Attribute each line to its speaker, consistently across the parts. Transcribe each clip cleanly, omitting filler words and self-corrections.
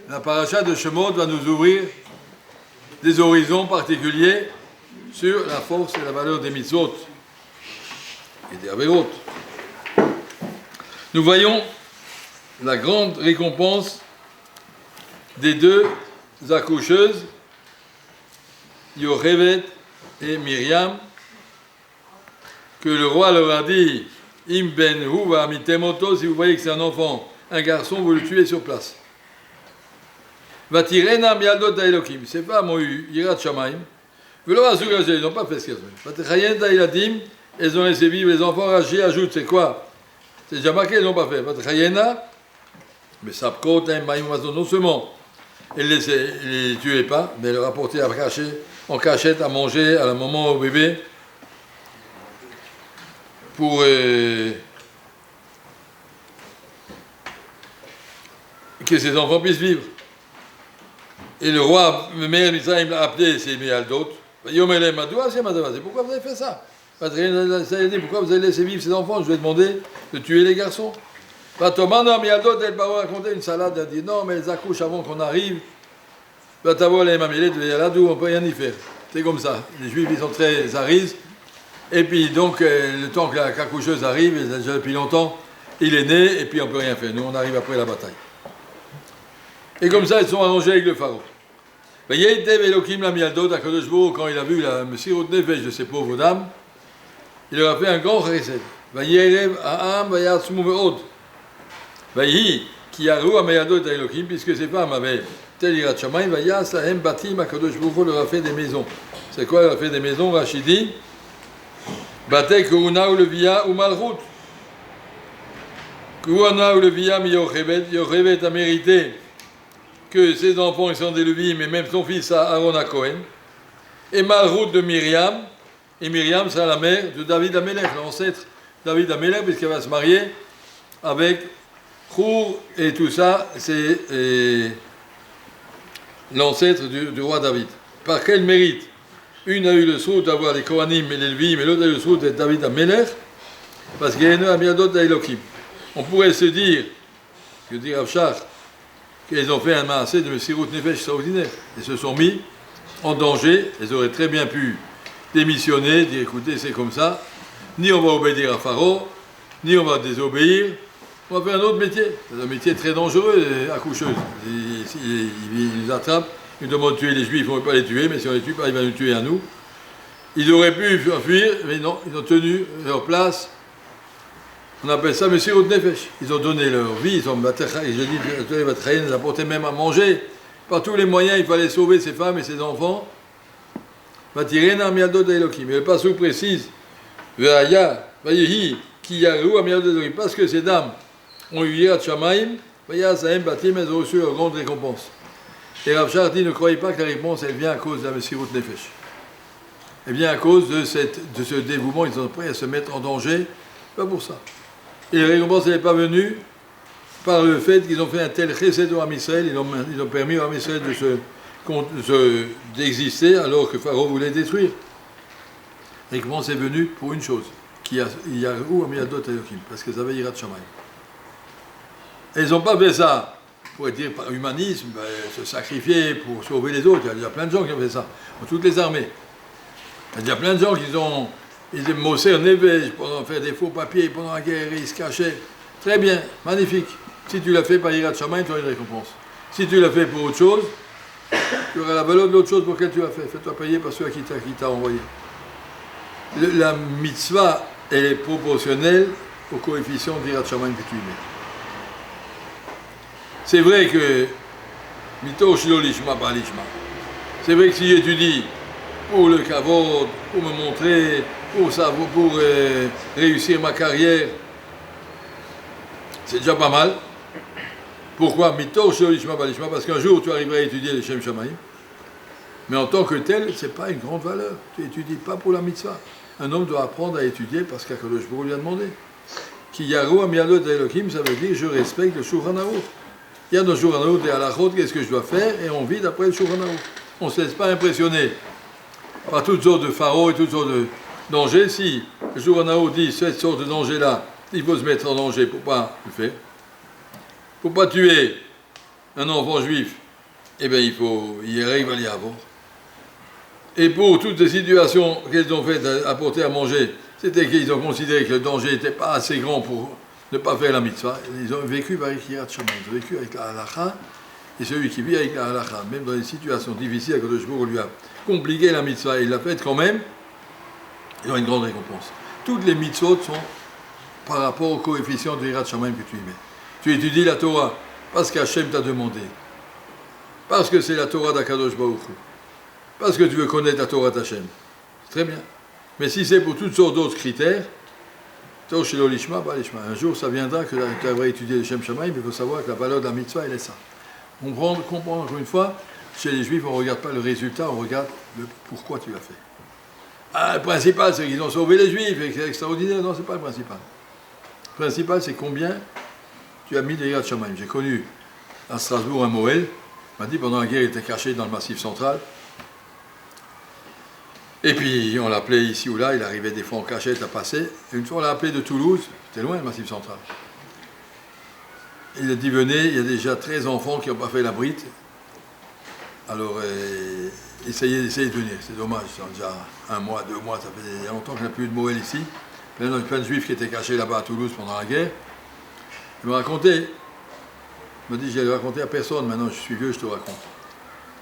Speaker 1: la paracha de Shemot va nous ouvrir des horizons particuliers sur la force et la valeur des mitzvot et des averot. Nous voyons la grande récompense des deux accoucheuses, Yochevet et Myriam, que le roi leur a dit, Im ben hu va mitemoto, si vous voyez que c'est un enfant, un garçon, vous le tuez sur place. Vatirena mialdot d'Elokim, ces femmes ont eu Yirat Shamaim, ils n'ont pas fait ce qu'elles ont fait. Vatirayent d'Eladim, elles ont laissé vivre les enfants. Rachi ajoute, c'est quoi? C'est déjà marqué, elles n'ont pas fait. Vatirayena, mais Sapkot, non seulement elles ne les tuaient pas, mais elles leur apportaient en cachette à manger à la maman au bébé pour que ces enfants puissent vivre. Et le roi, le maire d'Israël, l'a appelé ces Méaldot. Pourquoi vous avez fait ça? Pourquoi vous avez laissé vivre ces enfants? Je vais demander de tuer les garçons. Thomas, Méaldot, elle va raconter une salade, elle dit non, mais elles accouchent avant qu'on arrive. On ne peut rien y faire. C'est comme ça. Les Juifs, ils sont très arises. Et puis, donc, le temps que la accoucheuse arrive, déjà depuis longtemps, il est né, et puis on ne peut rien faire. Nous, on arrive après la bataille. Et comme ça, ils sont arrangés avec le pharaon. Quand il a vu la Messirut Nefesh de ces pauvres dames, il leur a fait un grand chesed. Puisque ces femmes avaient tel Yirat Shamayim, leur a fait des maisons. C'est quoi, il a fait des maisons, Rachidi? Bate Kuruna ou Levia ou Malchut. Kuruna ou Levia, mais Yochevet a mérité que ses enfants ils sont des Lévites, mais même son fils Aaron à Cohen. Et Malchut de Myriam, et Myriam sera la mère de David Amelech, l'ancêtre David Amelech, puisqu'elle va se marier avec Chour, et tout ça, c'est l'ancêtre du roi David. Par quel mérite? Une a eu le sout d'avoir les Kohanim et les Lévites, mais l'autre a eu le sout d'être David Amelech, parce qu'il y a une amiadot d'Elokim. On pourrait se dire, que dit Rav Shach, qu'ils ont fait un maasé de Messirut Nefesh extraordinaire. Ils se sont mis en danger, ils auraient très bien pu démissionner, dire écoutez, c'est comme ça, ni on va obéir à Pharaon, ni on va désobéir, on va faire un autre métier. C'est un métier très dangereux, accoucheuse. Ils nous attrapent, ils demandent de tuer les Juifs, on ne va pas les tuer, mais si on les tue pas, ils vont nous tuer à nous. Ils auraient pu fuir, mais non, ils ont tenu leur place. On appelle ça Messirut Nefesh. Ils ont donné leur vie, ils ont apporté même à manger. Par tous les moyens, il fallait sauver ces femmes et ces enfants. Mais le passage précise, parce que ces dames ont eu Yirat Shamayim, elles ont reçu leur grande récompense. Et Rav Shach dit, ne croyez pas que la réponse, elle vient à cause de la Messirut Nefesh. Elle vient à cause de ce dévouement, ils sont prêts à se mettre en danger, pas pour ça. Et la récompense n'est pas venue par le fait qu'ils ont fait un tel chesed au Ham Israël, ils ont permis au Ham Israël d'exister alors que Pharaon voulait détruire. La récompense est venue pour une chose, parce qu'ils avaient Yirat Shamayim. Et ils n'ont pas fait ça pour dire par humanisme, se sacrifier pour sauver les autres. Il y a plein de gens qui ont fait ça, dans toutes les armées. Il y a plein de gens ils aiment Moser Nefesh pendant faire des faux papiers pendant la guerre, ils se cachaient. Très bien, magnifique. Si tu l'as fait par Yirat Shamayim, tu auras une récompense. Si tu l'as fait pour autre chose, tu auras la valeur de l'autre chose pour laquelle tu l'as fait. Fais-toi payer par ceux qui t'a envoyé. La mitzvah, elle est proportionnelle au coefficient d'Yirat Shamayim que tu y mets. C'est vrai que Mito Shilo Lishma Ba Lishma. C'est vrai que si j'étudie pour le kavod, pour me montrer, pour réussir ma carrière, c'est déjà pas mal. Pourquoi? Mito Shilo Lishma Ba Lishma, parce qu'un jour tu arriveras à étudier les Shem Shamayim. Mais en tant que tel, ce n'est pas une grande valeur. Tu n'étudies pas pour la mitzvah. Un homme doit apprendre à étudier parce qu'Akadosh Baruch Hu lui a demandé. Ki yaru amialot d'Elohim, ça veut dire je respecte le Shulchan Aruch. Il y a dans le Shulchan Aruch des halachot, qu'est-ce que je dois faire, et on vit d'après le Shulchan Aruch. On ne se laisse pas impressionner par toutes sortes de pharaons et toutes sortes de dangers. Si le Shulchan Aruch dit cette sorte de danger-là, il faut se mettre en danger pour ne pas le faire. Pour ne pas tuer un enfant juif, eh bien, il arrive à y avoir. Et pour toutes les situations qu'ils ont fait apporter à manger, c'était qu'ils ont considéré que le danger n'était pas assez grand pour ne pas faire la mitzvah. Ils ont vécu avec Yirat Shamayim, ils ont vécu avec la halakha, et celui qui vit avec la halakha, même dans des situations difficiles, quand le jour lui a compliqué la mitzvah, il l'a faite quand même, il a une grande récompense. Toutes les mitzvot sont par rapport au coefficient de Yirat Shamayim que tu y mets. Tu étudies la Torah parce qu'Hachem t'a demandé, parce que c'est la Torah d'Akadosh Baruch Hu, parce que tu veux connaître la Torah d'Hachem. C'est très bien. Mais si c'est pour toutes sortes d'autres critères, un jour ça viendra que tu vas étudier le Shem Shamayim, mais il faut savoir que la valeur de la mitzvah, elle est ça. On comprend encore une fois, chez les Juifs, on ne regarde pas le résultat, on regarde le pourquoi tu l'as fait. Ah, le principal, c'est qu'ils ont sauvé les Juifs, et c'est extraordinaire. Non, ce n'est pas le principal. Le principal, c'est combien tu as mis de Yirat Shamayim. J'ai connu à Strasbourg un Moël, il m'a dit pendant la guerre, il était caché dans le Massif central. Et puis on l'appelait ici ou là, il arrivait des fois en cachette à passer. Et une fois on l'a appelé de Toulouse, c'était loin le Massif central. Il a dit venez, il y a déjà 13 enfants qui n'ont pas fait la brite. Alors essayez de venir, c'est dommage, c'est déjà 1 mois, 2 mois, ça fait longtemps qu'il n'y a plus eu de Moël ici. Il y a plein de Juifs qui étaient cachés là-bas à Toulouse pendant la guerre. Il m'a raconté, il m'a dit je l'ai raconté à personne, maintenant je suis vieux, je te raconte.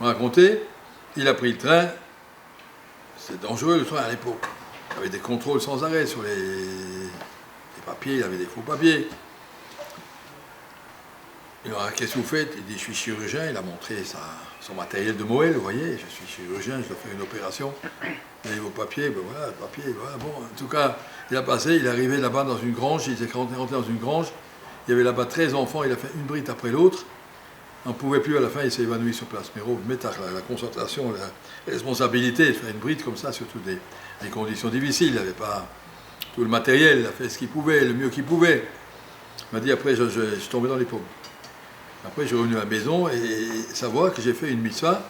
Speaker 1: Il m'a raconté, il a pris le train. C'est dangereux le train à l'époque. Il y avait des contrôles sans arrêt sur les papiers, il y avait des faux papiers. Il m'a dit, qu'est-ce que vous faites? Il dit, je suis chirurgien, il a montré son matériel de Moël, vous voyez, je suis chirurgien, je dois faire une opération. Vous avez vos papiers, ben voilà, papier, voilà, bon. En tout cas, il a passé, il est arrivé là-bas dans une grange, il était rentré dans une grange, il y avait là-bas 13 enfants, il a fait une brite après l'autre. On ne pouvait plus à la fin, il s'est évanoui sur place. Mais la concentration, la responsabilité de faire une bride comme ça, surtout des conditions difficiles. Il n'avait pas tout le matériel, il a fait ce qu'il pouvait, le mieux qu'il pouvait. Il m'a dit après, je suis tombé dans les pommes. Après, je suis revenu à la maison et savoir que j'ai fait une mitzvah,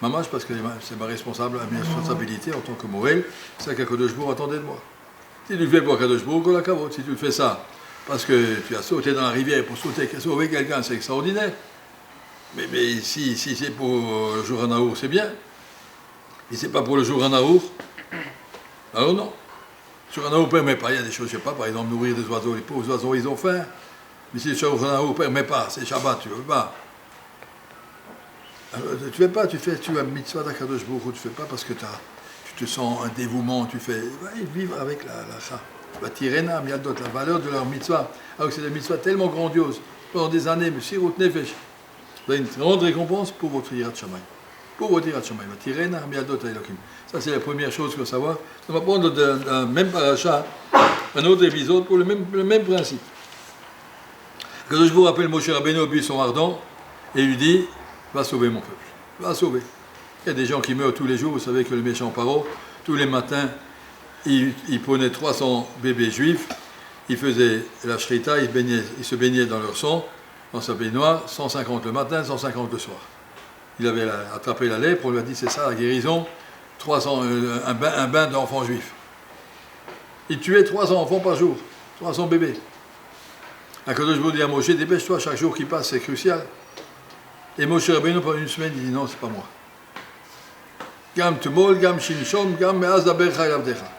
Speaker 1: mamash, parce que c'est ma responsabilité en tant que Morel, c'est ça qu'Akadosh Baruch Hu attendait de moi. Si tu le fais pour Akadosh Baruch Hu, la kavod. Si tu le fais ça parce que tu as sauté dans la rivière pour sauver quelqu'un, c'est extraordinaire. Mais si c'est pour le jour en Naour, c'est bien. Et c'est pas pour le jour en Naour, alors non. Le jour en Naour ne permet pas. Il y a des choses, je ne sais pas, par exemple, nourrir des oiseaux. Les pauvres oiseaux, ils ont faim. Mais si le jour en Naour ne permet pas, c'est Shabbat, tu ne veux pas. Alors, tu ne fais pas, tu as mitzvah d'Akadosh Baruch Hu, tu ne fais pas parce que tu te sens un dévouement, tu fais. Ils vivent avec la tirena, la valeur de leur mitzvah. Alors que c'est des mitzvahs tellement grandioses. Pendant des années, mais Sirut Nefesh. Vous avez une grande récompense pour votre Yirat Shamayim. Pour votre Yirat Shamayim. Tirena miadot Elokim. Ça, c'est la première chose qu'il faut savoir. On va prendre d'un même paracha un autre épisode pour le même principe. Quand je vous rappelle Moshe Rabbeinu au buisson ardent et lui dit va sauver mon peuple. Va sauver. Il y a des gens qui meurent tous les jours. Vous savez que le méchant Paro, tous les matins, il prenait 300 bébés juifs. Il faisait la shrita, il se baignait dans leur sang. Dans sa baignoire, 150 le matin, 150 le soir. Il avait attrapé la lèpre, on lui a dit c'est ça la guérison, un bain d'enfants juifs. Il tuait 300 enfants par jour, 300 bébés. Akadosh Baruch Hu dit à Moshe, dépêche-toi, chaque jour qui passe c'est crucial. Et Moshe Rabbeinu pendant une semaine, il dit non, c'est pas moi. Gam tumol, gam shinshom, gam me'az daber chai lavdecha.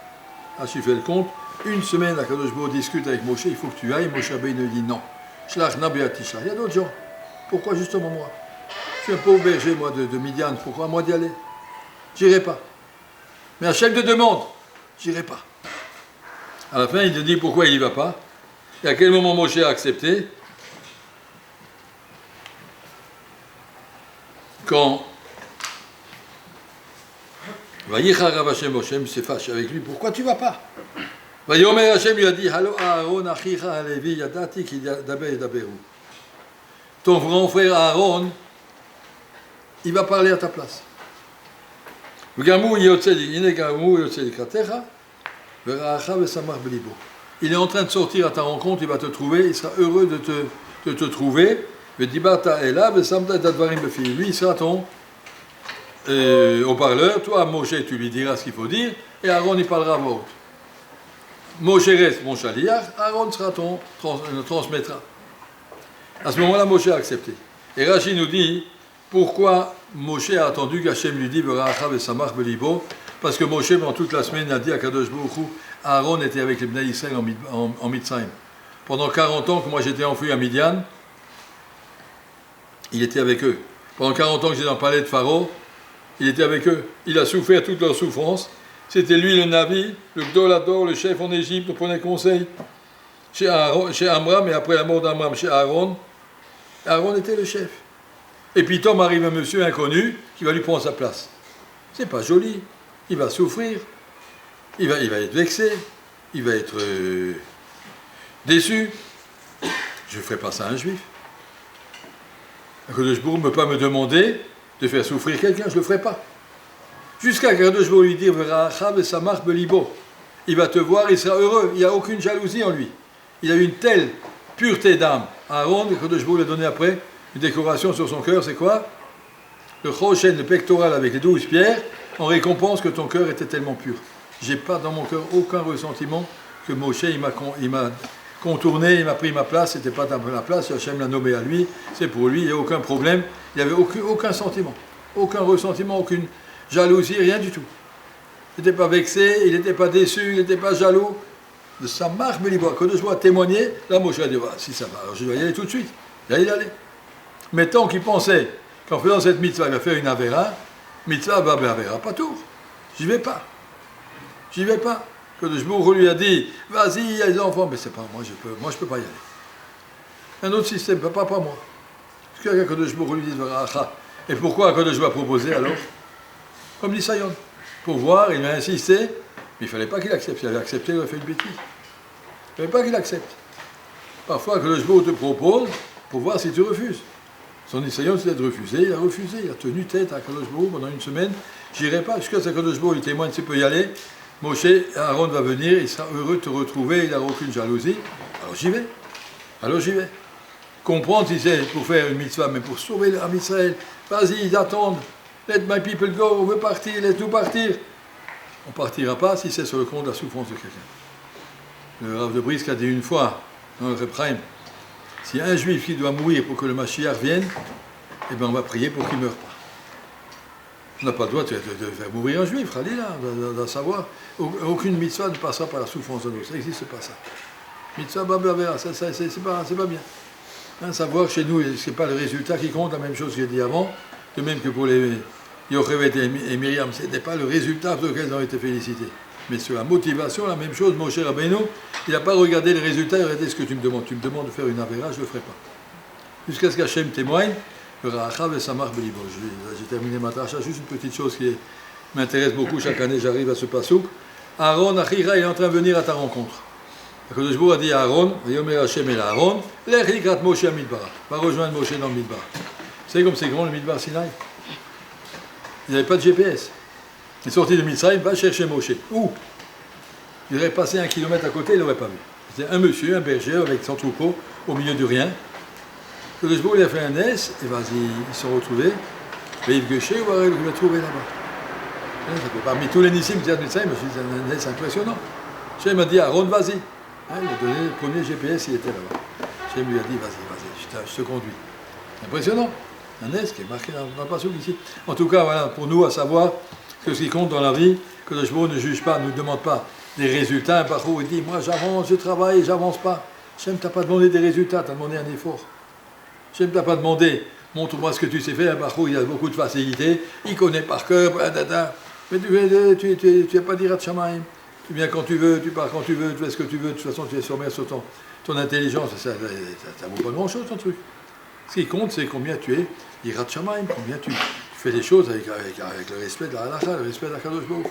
Speaker 1: Ah, si je fais le compte, une semaine, Akadosh Baruch Hu discute avec Moshe, il faut que tu ailles. Moshe Rabbeinu dit non. Il y a d'autres gens. Pourquoi justement moi? Je suis un pauvre berger, moi, de Midian. Pourquoi moi d'y aller? J'irai pas. Mais Hachem te demande. J'irai pas. À la fin, il te dit pourquoi il n'y va pas. Et à quel moment Moshe a accepté? Quand Vayichar Hashem Moshe s'est fâché avec lui. Pourquoi tu ne vas pas? Vayomer Hashem lui a dit Halo Aaron achicha alevi yadati ki daber daberu. Ton grand frère Aaron, il va parler à ta place. Il est en train de sortir à ta rencontre, il va te trouver, il sera heureux de te trouver. Lui, il sera ton haut-parleur. Toi, Moshe, tu lui diras ce qu'il faut dire, et Aaron, il parlera à voix haute. Moshe reste mon chaliach, Aaron sera transmettra. À ce moment-là, Moshe a accepté. Et Rashi nous dit, pourquoi Moshe a attendu qu'Hachem lui dise V'ra'acha v'samach belibo? Parce que Moshe, pendant toute la semaine, a dit à Kadosh Baruch Hu, Aaron était avec les Bnei Israël en Mitzrayim. Pendant 40 ans que moi j'étais enfui à Midian, il était avec eux. Pendant 40 ans que j'étais dans le palais de Pharaon, il était avec eux. Il a souffert toutes leurs souffrances. C'était lui le Navi, le Gdolador, le chef en Égypte, on prenait conseil. Chez Amram, et après la mort d'Amram, chez Aaron, Aaron était le chef. Et puis Tom arrive un monsieur inconnu qui va lui prendre sa place. C'est pas joli. Il va souffrir. Il va être vexé. Il va être déçu. Je ne ferai pas ça à un juif. Kadosh Baruch Hu ne peut pas me demander de faire souffrir quelqu'un, je ne le ferai pas. Jusqu'à Kadosh Baruch Hu lui dire il va te voir, il sera heureux. Il n'y a aucune jalousie en lui. Il a une telle pureté d'âme. Aaron, Kadosh Baruch Hu lui a donné après une décoration sur son cœur, c'est quoi? Le choshen, le pectoral avec les 12 pierres, en récompense que ton cœur était tellement pur. J'ai pas dans mon cœur aucun ressentiment que Moshe il m'a contourné, il m'a pris ma place, c'était pas la place, Hachem l'a nommé à lui, c'est pour lui, il n'y a aucun problème, il n'y avait aucun sentiment, aucun ressentiment, aucune jalousie, rien du tout. Il n'était pas vexé, il n'était pas déçu, il n'était pas jaloux. De sa marque, mais quand je vois témoigner, là Moshe a dit, bah, si ça va, alors je dois y aller tout de suite, il y aller. Mais tant qu'il pensait qu'en faisant cette mitzvah, il va faire une avera, mitzvah, bah, avera, pas tout. J'y vais pas. J'y vais pas. Que le Jbour lui a dit, vas-y, il y a les enfants, mais c'est pas moi, je peux pas y aller. Un autre système, pas moi. Parce que le Jbour lui dit, et pourquoi Kadosh va proposer alors? Comme dit Sayon. Pour voir, il a insisté, mais il ne fallait pas qu'il accepte. S'il avait accepté, il aurait fait une bêtise. Il ne fallait pas qu'il accepte. Parfois, Kadosh Baruch Hu te propose pour voir si tu refuses. Son Isaïon, c'est de refuser. Il a refusé. Il a tenu tête à Kadosh Baruch Hu pendant une semaine. J'irai pas. Jusqu'à ce que Kadosh Baruch Hu témoigne, tu peux y aller. Moshe, Aaron va venir. Il sera heureux de te retrouver. Il n'a aucune jalousie. Alors j'y vais. Alors j'y vais. Comprendre si c'est pour faire une mitzvah, mais pour sauver l'âme Israël. Vas-y, ils attendent. Let my people go. On veut partir. Laisse-nous partir. On ne partira pas si c'est sur le compte de la souffrance de quelqu'un. Le Rav de Brisk a dit une fois, dans le Repraim, s'il y a un juif qui doit mourir pour que le Mashiach vienne, eh bien on va prier pour qu'il ne meure pas. On n'a pas le droit de faire mourir un juif, Khalila, d'en savoir. Aucune mitzvah ne passera par la souffrance de l'autre, ça n'existe pas ça. Mitzvah bablavera, c'est pas bien. Hein, savoir chez nous, ce n'est pas le résultat qui compte, la même chose que j'ai dit avant, de même que pour les Yocheved et Myriam, ce n'était pas le résultat pour lequel ils ont été félicités. Mais sur la motivation, la même chose, Moshe Rabbeinu, il n'a pas regardé le résultat, il a regardé ce que tu me demandes. Tu me demandes de faire une avéra, je ne le ferai pas. Jusqu'à ce qu'Hachem témoigne, le Ra'achav et Samach Belibo. J'ai terminé ma tâche, juste une petite chose qui m'intéresse beaucoup, chaque année j'arrive à ce pasouk. Aaron, Achira, il est en train de venir à ta rencontre. Kadosh Baruch Hu a dit à Aaron, Yomer Hachem et Aaron, Lech likrat Moshe à Midbar. Va rejoindre Moshe dans le Midbar. Vous savez comme c'est grand le Midbar Sinaï? Il n'y avait pas de GPS. Il est sorti de Mitzrayim, va chercher Moshe. Où? Il aurait passé 1 kilomètre à côté, il ne l'aurait pas vu. C'était un monsieur, un berger, avec son troupeau, au milieu de rien. Le Jbour, il a fait un S, et vas-y, ils se sont retrouvés. Et Yves Guéché, il l'a trouvé là-bas. Parmi tous les Nissim qui a de Mitzrayim, c'est un S impressionnant. Hachem m'a dit, Aaron, vas-y. Il a donné le premier GPS, il était là-bas. Hachem lui a dit, vas-y, je te conduis. Impressionnant. Un S qui est marqué dans le passage ici. En tout cas, voilà, pour nous, à savoir que ce qui compte dans la vie, que le Jbour ne juge pas, ne nous demande pas des résultats. Un parcours, il dit, moi j'avance, je travaille, j'avance pas. Hachem t'a pas demandé des résultats, t'as demandé un effort. Hachem t'a pas demandé, montre-moi ce que tu sais faire. Un parcours, il a beaucoup de facilité, il connaît par cœur, mais tu n'as pas dit Rat Shamaim. Tu viens quand tu veux, tu pars quand tu veux, tu fais ce que tu veux, de toute façon tu es sommaire sur ton intelligence, ça ne vaut pas grand-chose ton truc. Ce qui compte, c'est combien tu es Yirat Shamaim, combien tu fais les choses avec le respect de la halakha, le respect de la Kadosh Baruch Hu.